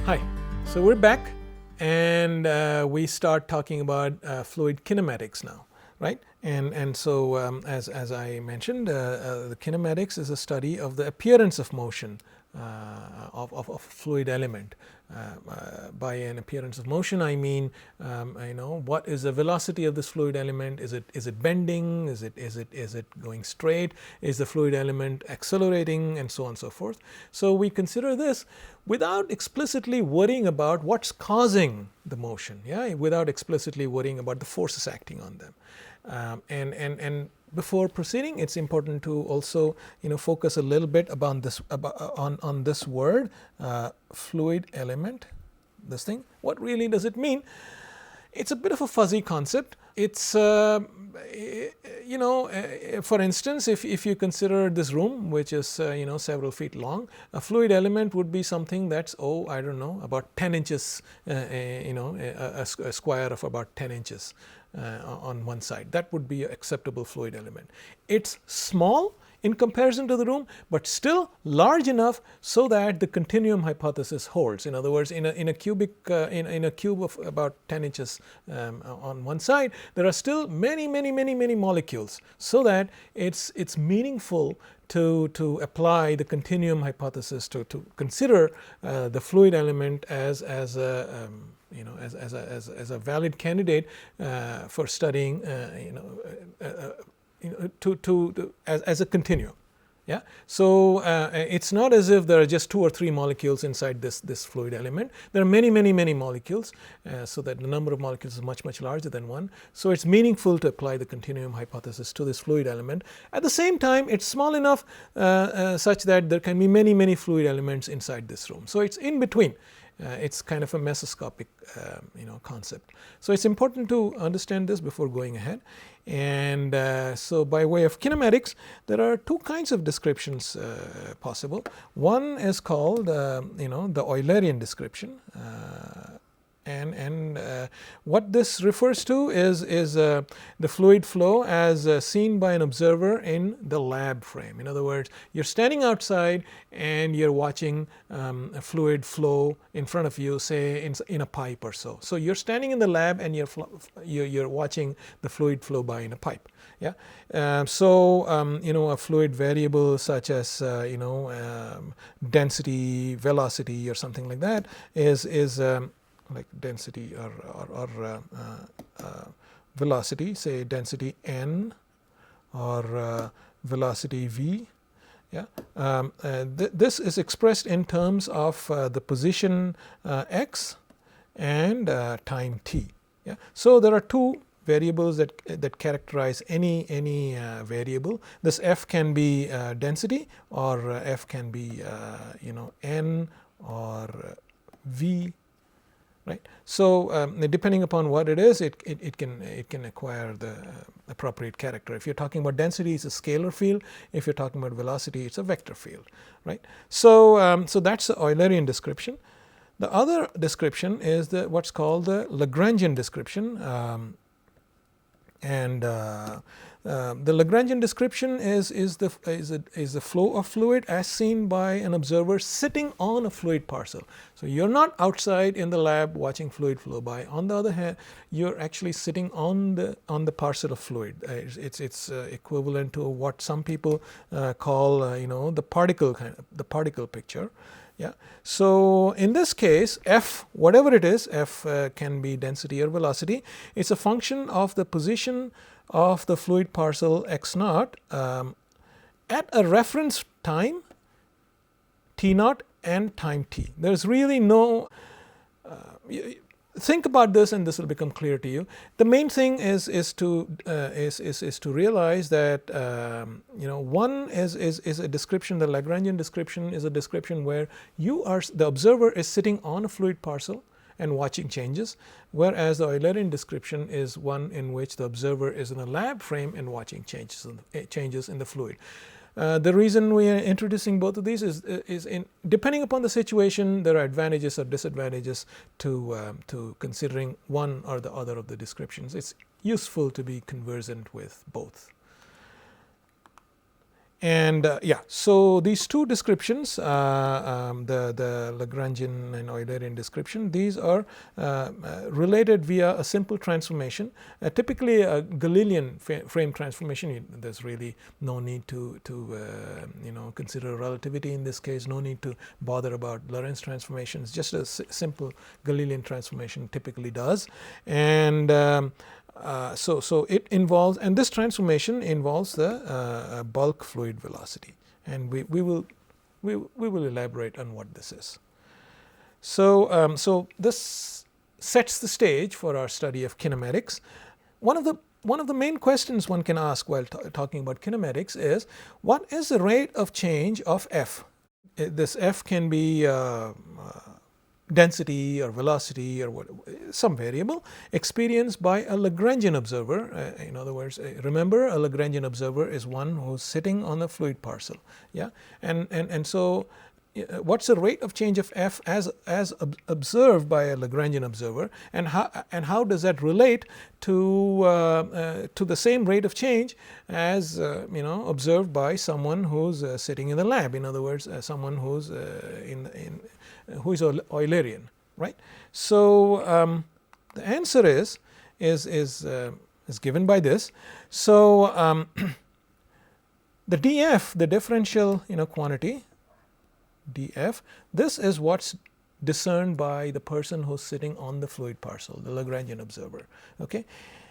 Hi, so we're back and we start talking about fluid kinematics now, right? And so as I mentioned, the kinematics is a study of the appearance of motion of a fluid element. By an appearance of motion, I mean, what is the velocity of this fluid element? Is it bending? Is it going straight? Is the fluid element accelerating, and so on and so forth? So we consider this without explicitly worrying about what's causing the motion, yeah, without explicitly worrying about the forces acting on them. And before proceeding, it's important to also focus a little bit on this word, fluid element. This thing, what really does it mean? It's a bit of a fuzzy concept. It's for instance, if you consider this room, which is several feet long, a fluid element would be something that's I don't know, about 10 inches, a square of about 10 inches. On one side. That would be an acceptable fluid element. It's small in comparison to the room, but still large enough so that the continuum hypothesis holds. In other words, in a cube of about 10 inches on one side, there are still many molecules, so that it's meaningful to apply the continuum hypothesis to consider the fluid element as a valid candidate for studying, as a continuum. Yeah. So it's not as if there are just 2 or 3 molecules inside this fluid element. There are many molecules, so that the number of molecules is much larger than 1. So it's meaningful to apply the continuum hypothesis to this fluid element. At the same time, it's small enough such that there can be many fluid elements inside this room. So it's in between. It's kind of a mesoscopic concept. So it's important to understand this before going ahead. And so by way of kinematics, there are 2 kinds of descriptions possible. One is called the Eulerian description. And what this refers to is the fluid flow as seen by an observer in the lab frame. In other words, you're standing outside and you're watching a fluid flow in front of you, say in a pipe or so. So you're standing in the lab and you're watching the fluid flow by in a pipe. Yeah. A fluid variable such as density, velocity, or something like that is like density or velocity, say density n or velocity v. Yeah, this is expressed in terms of the position x and time t. Yeah, so there are 2 variables that characterize any variable. This f can be density, or f can be n or v. Right. So depending upon what it is, it can acquire the appropriate character. If you're talking about density, it's a scalar field. If you're talking about velocity, it's a vector field. Right. So so that's the Eulerian description. The other description is what's called the Lagrangian description, the Lagrangian description is the flow of fluid as seen by an observer sitting on a fluid parcel. So you're not outside in the lab watching fluid flow by. On the other hand, you're actually sitting on the parcel of fluid. It's equivalent to what some people call the particle picture. Yeah. So in this case, f, whatever it is, f can be density or velocity. It's a function of the position of the fluid parcel x0 at a reference time t0 and time t. There's really no think about this, and this will become clear to you. The main thing is to realize that one is a description. The Lagrangian description is a description where the observer is sitting on a fluid parcel and watching changes, whereas the Eulerian description is one in which the observer is in a lab frame and watching changes in the fluid. The reason we are introducing both of these is depending upon the situation, there are advantages or disadvantages to considering one or the other of the descriptions. It's useful to be conversant with both. And yeah, so these two descriptions, the Lagrangian and Eulerian description, these are related via a simple transformation, typically a Galilean frame transformation. There's really no need to consider relativity in this case, no need to bother about Lorentz transformations, just a simple Galilean transformation typically does. And so it involves, and this transformation involves the bulk fluid velocity, and we will elaborate on what this is. So so this sets the stage for our study of kinematics. One of the main questions one can ask while talking about kinematics is, what is the rate of change of f? This f can be density or velocity or some variable experienced by a Lagrangian observer. In other words, remember, a Lagrangian observer is one who's sitting on a fluid parcel. Yeah, and so what's the rate of change of f as observed by a Lagrangian observer, and how does that relate to the same rate of change as observed by someone who's sitting in the lab? In other words, someone who's who is Eulerian, right? So the answer is given by this. So the df, the differential quantity df, this is what's discerned by the person who's sitting on the fluid parcel, the Lagrangian observer. Okay,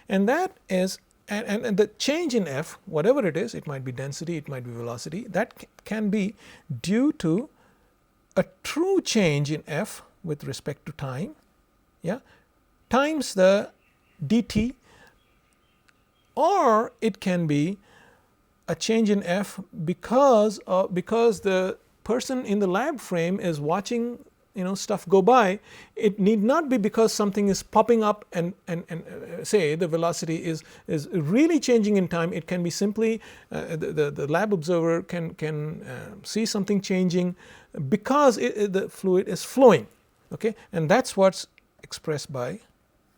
and that is and the change in f, whatever it is, it might be density, it might be velocity, that can be due to a true change in f with respect to time, yeah, times the dt, or it can be a change in f because the person in the lab frame is watching stuff go by. It need not be because something is popping up and say the velocity is really changing in time. It can be simply the lab observer can see something changing because the fluid is flowing. Okay, and that's what's expressed by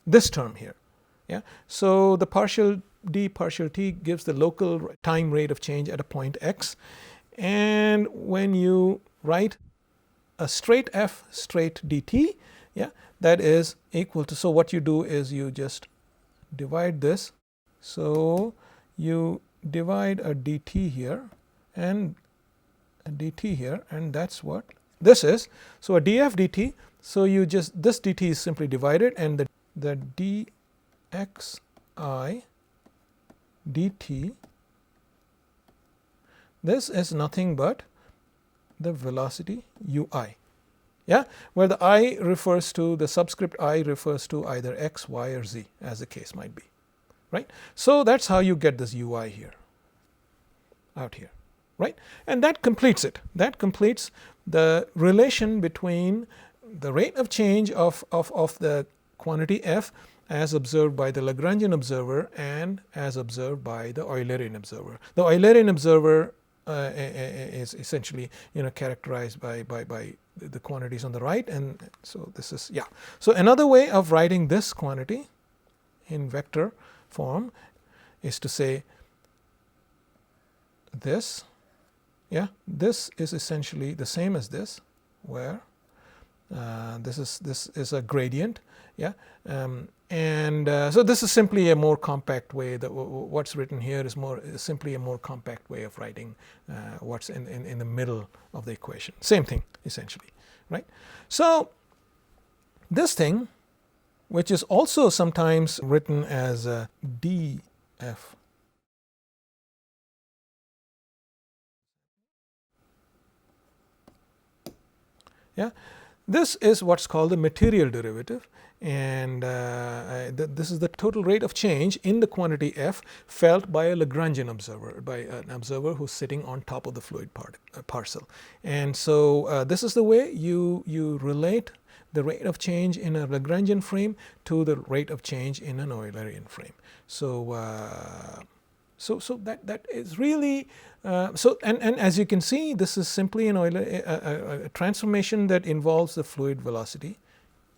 this term here. Yeah, so the partial d partial t gives the local time rate of change at a point x, and when you write a straight f straight dt, yeah, that is equal to, so what you do is you just divide this. So you divide a dt here and a dt here, and that's what this is. So a df dt, so you just, this dt is simply divided, and the dxi dt, this is nothing but the velocity ui, yeah, where the I refers to, the subscript I refers to either x, y, or z, as the case might be, right? So that's how you get this ui here, out here, right? And that completes it. That completes the relation between the rate of change of the quantity f as observed by the Lagrangian observer and as observed by the Eulerian observer. The Eulerian observer is essentially characterized by the quantities on the right, and so this is, yeah. So another way of writing this quantity in vector form is to say this, yeah, this is essentially the same as this, where this is a gradient, yeah, so this is simply a more compact way. That what's written here is simply a more compact way of writing what's in the middle of the equation. Same thing essentially, right? So this thing, which is also sometimes written as df, yeah, this is what's called the material derivative, and this is the total rate of change in the quantity f felt by a Lagrangian observer, by an observer who's sitting on top of the fluid parcel. And so this is the way you relate the rate of change in a Lagrangian frame to the rate of change in an Eulerian frame. So so that is really and as you can see, this is simply a transformation that involves the fluid velocity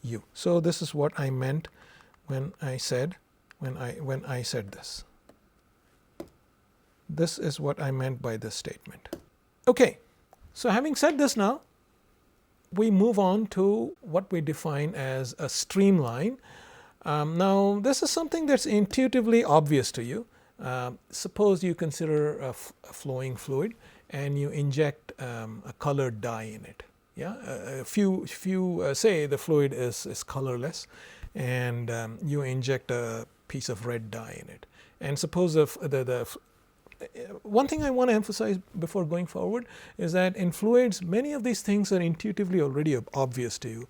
u. So this is what I meant when I said this. This is what I meant by this statement. Okay, so having said this now, we move on to what we define as a streamline. Now this is something that's intuitively obvious to you. Suppose you consider a flowing fluid and you inject a colored dye in it. Yeah, if you say the fluid is colorless and you inject a piece of red dye in it, and suppose one thing I want to emphasize before going forward is that in fluids, many of these things are intuitively already obvious to you.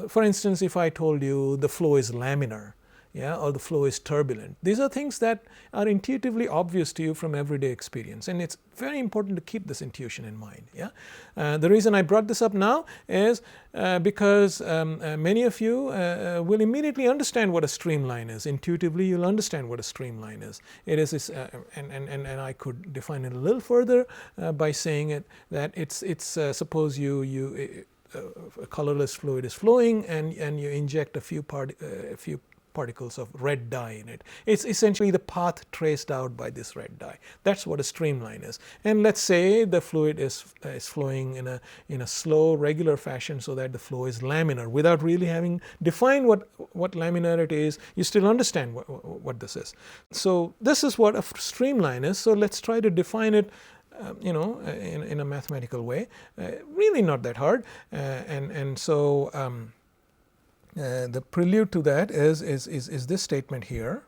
For instance, if I told you the flow is laminar, yeah, or the flow is turbulent, these are things that are intuitively obvious to you from everyday experience, and it's very important to keep this intuition in mind. Yeah, the reason I brought this up now is because many of you will immediately understand what a streamline is. Intuitively, you'll understand what a streamline is. It is, and I could define it a little further by saying it that it's suppose a colorless fluid is flowing and you inject a few particles of red dye in it. It's essentially the path traced out by this red dye. That's what a streamline is. And let's say the fluid is flowing in a slow, regular fashion, so that the flow is laminar. Without really having defined what laminarity is, you still understand what this is. So this is what a streamline is. So let's try to define it in a mathematical way. Really not that hard. The prelude to that is this statement here.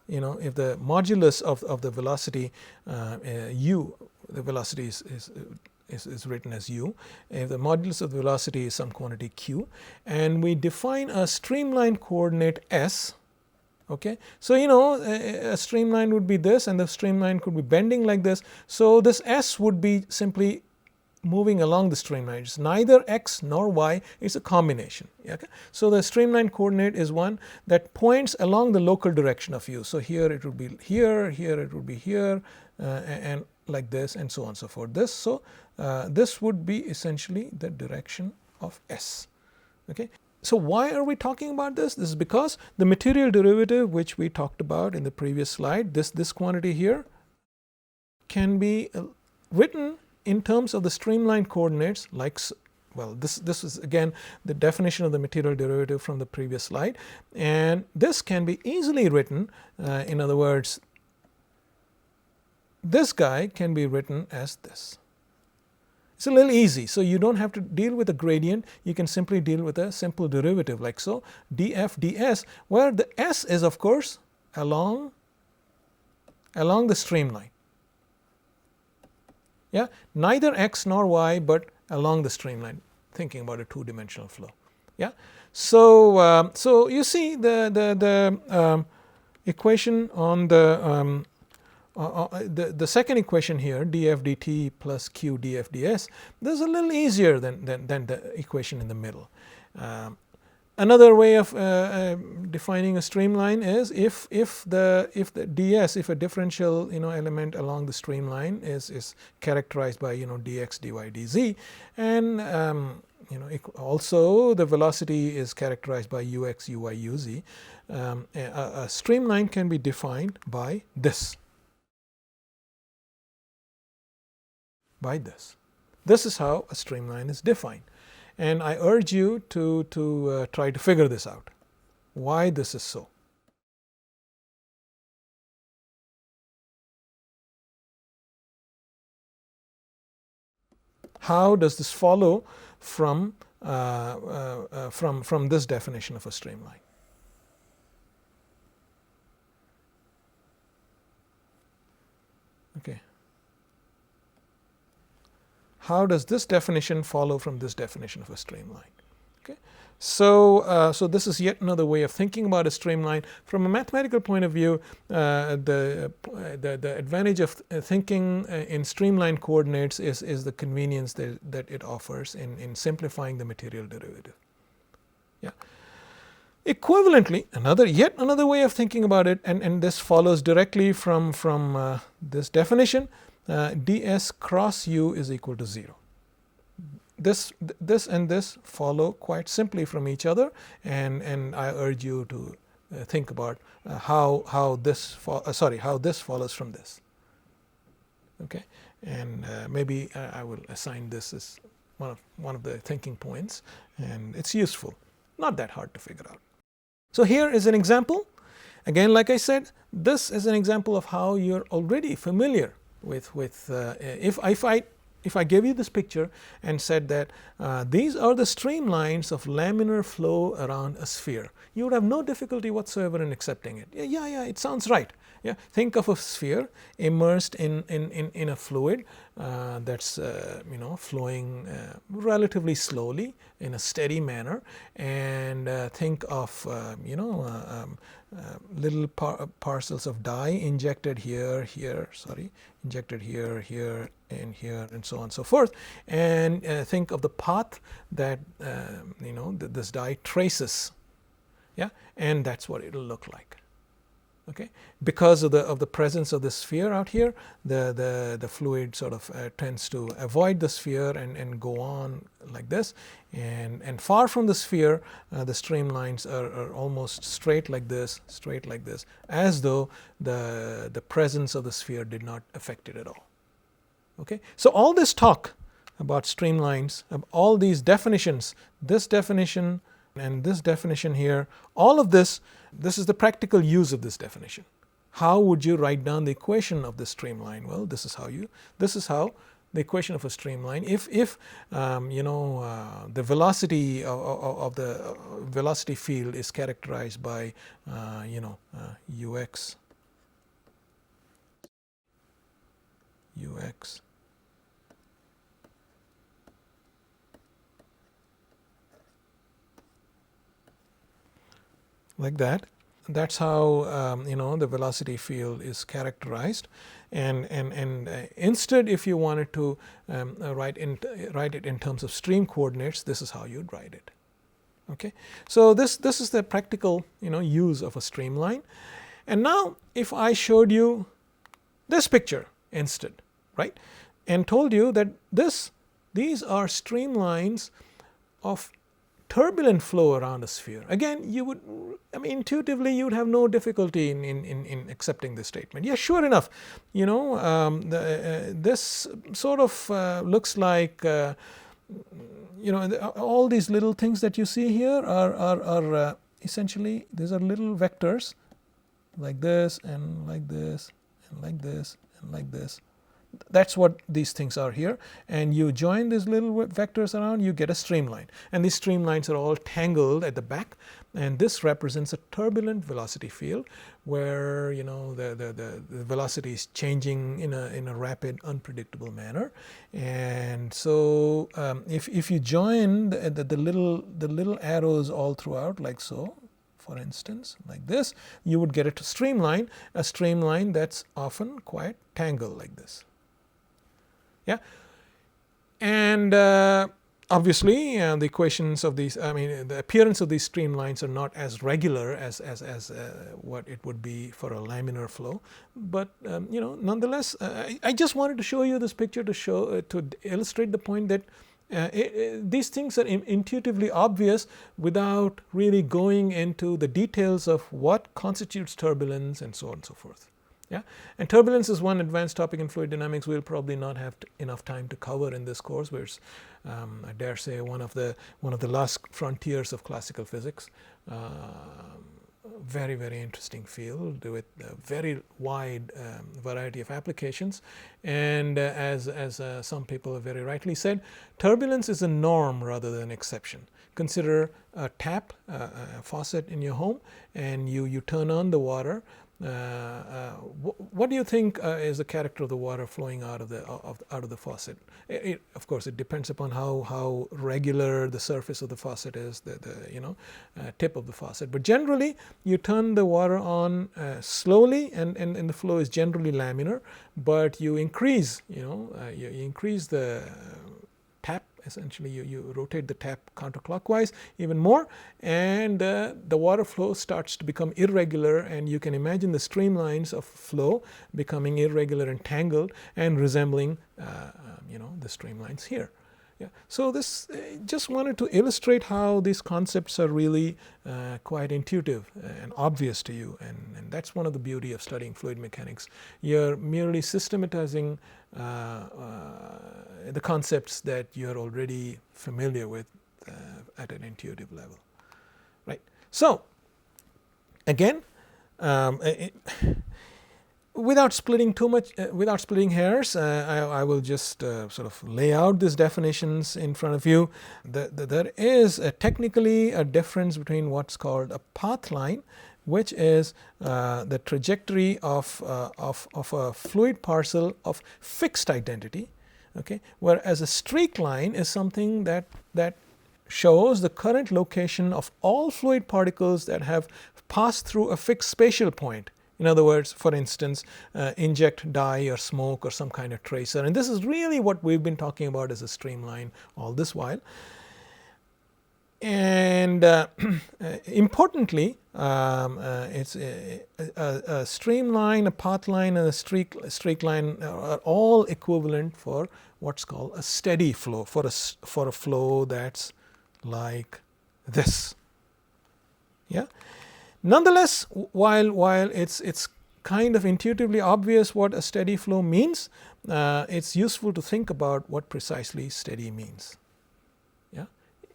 If the modulus of the velocity u, the velocity is written as u, if the modulus of the velocity is some quantity q, and we define a streamline coordinate s. Okay, so a streamline would be this, and the streamline could be bending like this. So this s would be simply moving along the streamline. It's neither x nor y, it's a combination. Okay? So the streamline coordinate is one that points along the local direction of u. So here it would be here, here it would be here, and like this, and so on and so forth. This would be essentially the direction of s. Okay? So why are we talking about this? This is because the material derivative, which we talked about in the previous slide, this quantity here, can be written in terms of the streamline coordinates, like, well, this is again the definition of the material derivative from the previous slide, and this can be easily written, in other words, this guy can be written as this. It's a little easy, so you don't have to deal with a gradient, you can simply deal with a simple derivative like so, df ds, where the s is of course along the streamline. Yeah, neither x nor y, but along the streamline, thinking about a two-dimensional flow. Yeah, so you see the equation on the second equation here, df dt plus q df ds, this is a little easier than the equation in the middle. Another way of defining a streamline is if the ds, if a differential element along the streamline is characterized by dx dy dz, and also the velocity is characterized by ux uy uz, a streamline can be defined by this. This is how a streamline is defined. And I urge you to try to figure this out, why this is so. How does this follow from this definition of a streamline? Okay. How does this definition follow from this definition of a streamline? Okay. So this is yet another way of thinking about a streamline. From a mathematical point of view, the advantage of thinking in streamline coordinates is the convenience that it offers in simplifying the material derivative. Yeah. Equivalently, yet another way of thinking about it, and this follows directly from this definition. ds cross u is equal to 0. This and this follow quite simply from each other, and I urge you to think about how this follows from this. Okay, and maybe I will assign this as one of the thinking points, and it's useful, not that hard to figure out. So here is an example. Again, like I said, this is an example of how you're already familiar with if I gave you this picture and said that these are the streamlines of laminar flow around a sphere, you would have no difficulty whatsoever in accepting it. Yeah, it sounds right. Yeah, think of a sphere immersed in a fluid that's flowing relatively slowly in a steady manner, and think of little parcels of dye injected here, and here, and so on and so forth, and think of the path that this dye traces. Yeah, and that's what it'll look like. Okay, because of the presence of the sphere out here, the fluid sort of tends to avoid the sphere and go on like this, and far from the sphere, the streamlines are almost straight like this, as though the presence of the sphere did not affect it at all. Okay, so all this talk about streamlines, all these definitions, this definition and this definition here, all of this is the practical use of this definition. How would you write down the equation of the streamline? Well, this is how the equation of a streamline, if the velocity of the velocity field is characterized by ux like that. That's how the velocity field is characterized, and instead, if you wanted to write it in terms of stream coordinates, this is how you'd write it. Okay, so this is the practical use of a streamline. And now, if I showed you this picture instead, right, and told you that these are streamlines of turbulent flow around a sphere, again, you would, intuitively you would have no difficulty in accepting this statement. Yeah, sure enough, this sort of looks like all these little things that you see here are essentially, these are little vectors like this and like this and like this and like this. That's what these things are here, and you join these little vectors around, you get a streamline, and these streamlines are all tangled at the back, and this represents a turbulent velocity field where the velocity is changing in a rapid, unpredictable manner. And so if you join the little arrows all throughout, like so, for instance, like this, you would get a streamline that's often quite tangled like this. Yeah, and obviously the equations of these, the appearance of these streamlines are not as regular as what it would be for a laminar flow, but nonetheless, I just wanted to show you this picture to illustrate the point that these things are intuitively obvious without really going into the details of what constitutes turbulence and so on and so forth. Yeah, and turbulence is one advanced topic in fluid dynamics we'll probably not have enough time to cover in this course, where it's, I dare say, one of the last frontiers of classical physics. Very, very interesting field with a very wide variety of applications. And as some people have very rightly said, turbulence is a norm rather than an exception. Consider a tap, a faucet in your home, and you turn on the water. What do you think is the character of the water flowing out of the faucet? Of course, it depends upon how regular the surface of the faucet is, the tip of the faucet. But generally, you turn the water on slowly, and the flow is generally laminar. But you increase, you increase the tap. Essentially, you rotate the tap counterclockwise even more, and the water flow starts to become irregular, and you can imagine the streamlines of flow becoming irregular and tangled and resembling the streamlines here. Yeah. So this just wanted to illustrate how these concepts are really quite intuitive and obvious to you, and that's one of the beauty of studying fluid mechanics. You're merely systematizing the concepts that you're already familiar with at an intuitive level, right? So again, without splitting too much, without splitting hairs, I will just sort of lay out these definitions in front of you. There is technically a difference between what's called a path line, which is the trajectory of a fluid parcel of fixed identity, okay, whereas a streak line is something that shows the current location of all fluid particles that have passed through a fixed spatial point. In other words, for instance, inject dye or smoke or some kind of tracer, and this is really what we've been talking about as a streamline all this while. And importantly, it's a streamline, a path line, and a streak line are all equivalent for what's called a steady flow, for a flow that's like this. Yeah. Nonetheless, while it's kind of intuitively obvious what a steady flow means, it's useful to think about what precisely steady means. Yeah,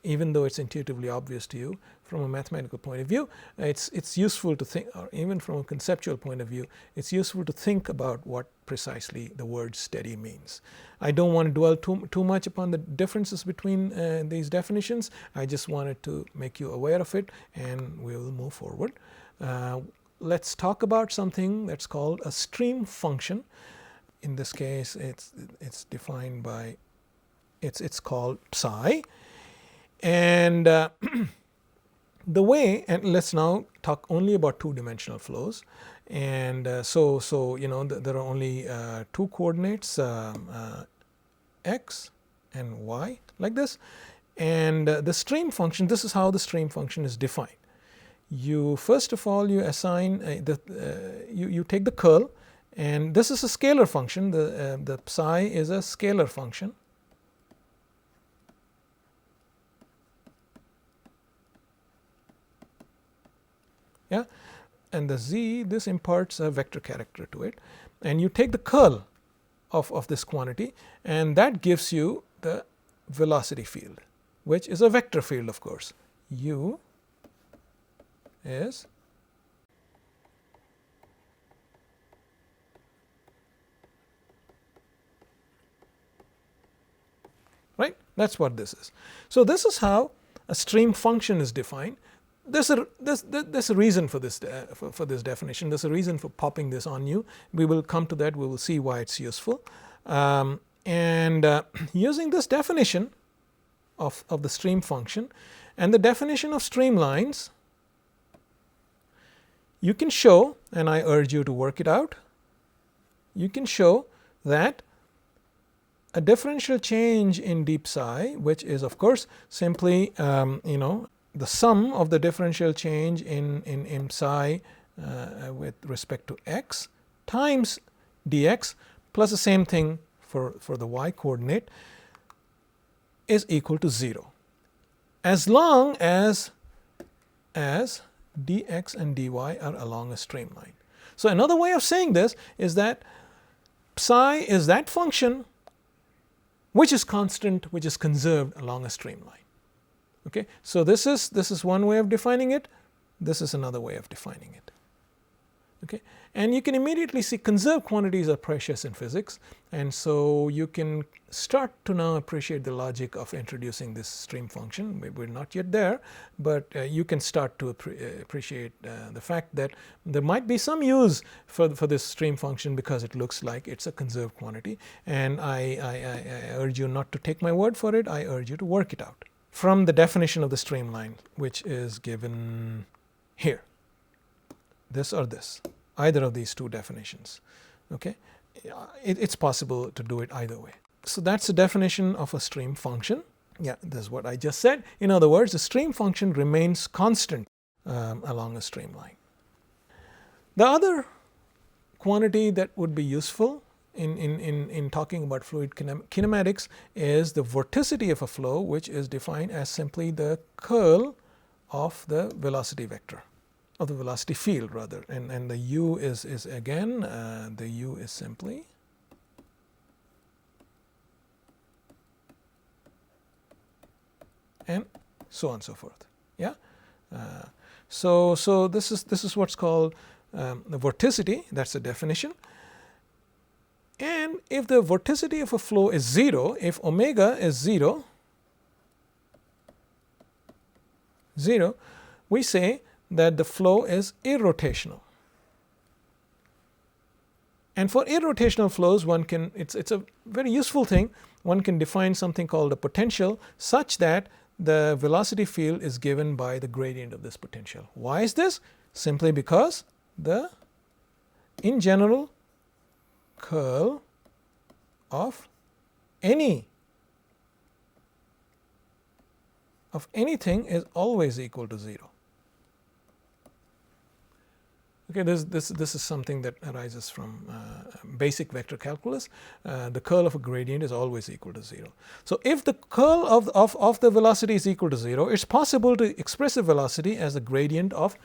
even though it's intuitively obvious to you from a mathematical point of view, it's useful to think, or even from a conceptual point of view, it's useful to think about what precisely the word steady means. I don't want to dwell too much upon the differences between these definitions. I just wanted to make you aware of it, and we will move forward. Let's talk about something that's called a stream function. In this case, it's defined by it's called psi, and the way, and let's now talk only about two-dimensional flows. And so you know, there are only two coordinates, x and y, like this. And the stream function, this is how the stream function is defined. You first of all, you assign you take the curl, and this is a scalar function. The psi is a scalar function. Yeah, and the z, this imparts a vector character to it, and you take the curl of this quantity, and that gives you the velocity field, which is a vector field, of course. U is right. That's what this is. So this is how a stream function is defined. There's a reason for this for this definition. There's a reason for popping this on you. We will come to that. We will see why it's useful. Using this definition of the stream function and the definition of streamlines, you can show, and I urge you to work it out, you can show that a differential change in d psi, which is of course simply you know, the sum of the differential change in psi with respect to x times dx plus the same thing for the y coordinate is equal to 0, as long as dx and dy are along a streamline. So another way of saying this is that psi is that function which is constant, which is conserved along a streamline. Okay, so this is one way of defining it. This is another way of defining it. Okay, and you can immediately see conserved quantities are precious in physics, and so you can start to now appreciate the logic of introducing this stream function. We're not yet there, but you can start to appreciate the fact that there might be some use for this stream function because it looks like it's a conserved quantity, and I urge you not to take my word for it. I urge you to work it out from the definition of the streamline, which is given here. This or this, either of these two definitions. Okay, it's possible to do it either way. So that's the definition of a stream function. Yeah, this is what I just said. In other words, the stream function remains constant along a streamline. The other quantity that would be useful in talking about fluid kinematics is the vorticity of a flow, which is defined as simply the curl of the velocity vector, of the velocity field rather, and the u is again the u is simply and so on and so forth. Yeah. So this is what's called the vorticity. That's the definition. And if the vorticity of a flow is 0, if omega is 0, we say that the flow is irrotational. And for irrotational flows, one can, it's a very useful thing, one can define something called a potential such that the velocity field is given by the gradient of this potential. Why is this? Simply because the, in general, curl of anything is always equal to 0. Okay, this is something that arises from basic vector calculus. The curl of a gradient is always equal to 0. So if the curl of the velocity is equal to 0, it's possible to express the velocity as a gradient of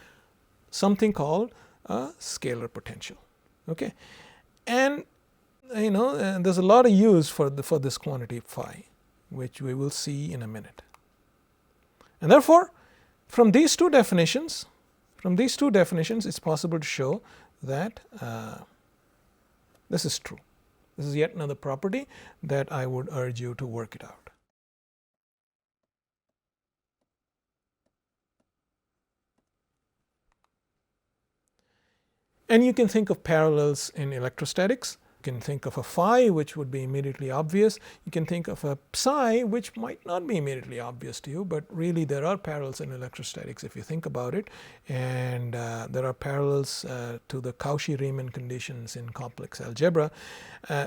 something called a scalar potential. Okay, and there's a lot of use for this quantity phi, which we will see in a minute. And therefore, from these two definitions, it's possible to show that this is true. This is yet another property that I would urge you to work it out. And you can think of parallels in electrostatics. You can think of a phi, which would be immediately obvious. You can think of a psi, which might not be immediately obvious to you, but really there are parallels in electrostatics if you think about it. And there are parallels to the Cauchy-Riemann conditions in complex algebra.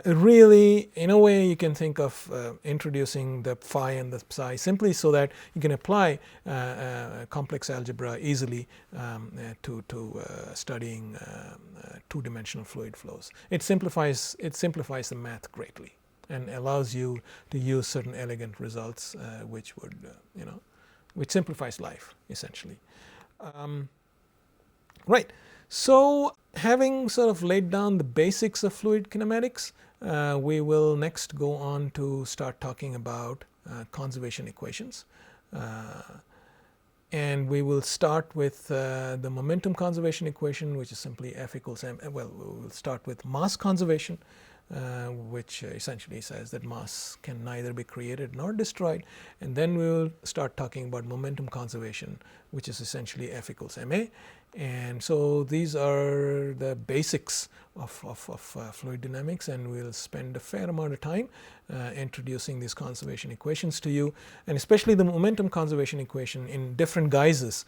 Really, in a way, you can think of introducing the phi and the psi simply so that you can apply complex algebra easily to studying two-dimensional fluid flows. It simplifies the math greatly and allows you to use certain elegant results which would which simplifies life essentially. Right. So having sort of laid down the basics of fluid kinematics, we will next go on to start talking about conservation equations. And we will start with the momentum conservation equation, which is simply F equals m. Well, we'll start with mass conservation, which essentially says that mass can neither be created nor destroyed. And then we will start talking about momentum conservation, which is essentially F equals ma. And so these are the basics of fluid dynamics, and we'll spend a fair amount of time introducing these conservation equations to you, and especially the momentum conservation equation in different guises,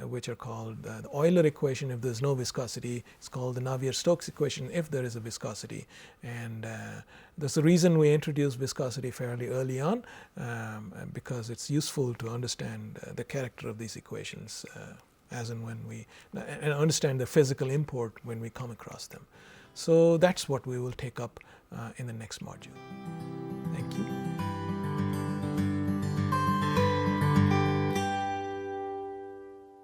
which are called the Euler equation if there's no viscosity. It's called the Navier-Stokes equation if there is a viscosity. And there's a reason we introduced viscosity fairly early on, because it's useful to understand the character of these equations as and when we and understand the physical import when we come across them. So that's what we will take up in the next module. Thank you.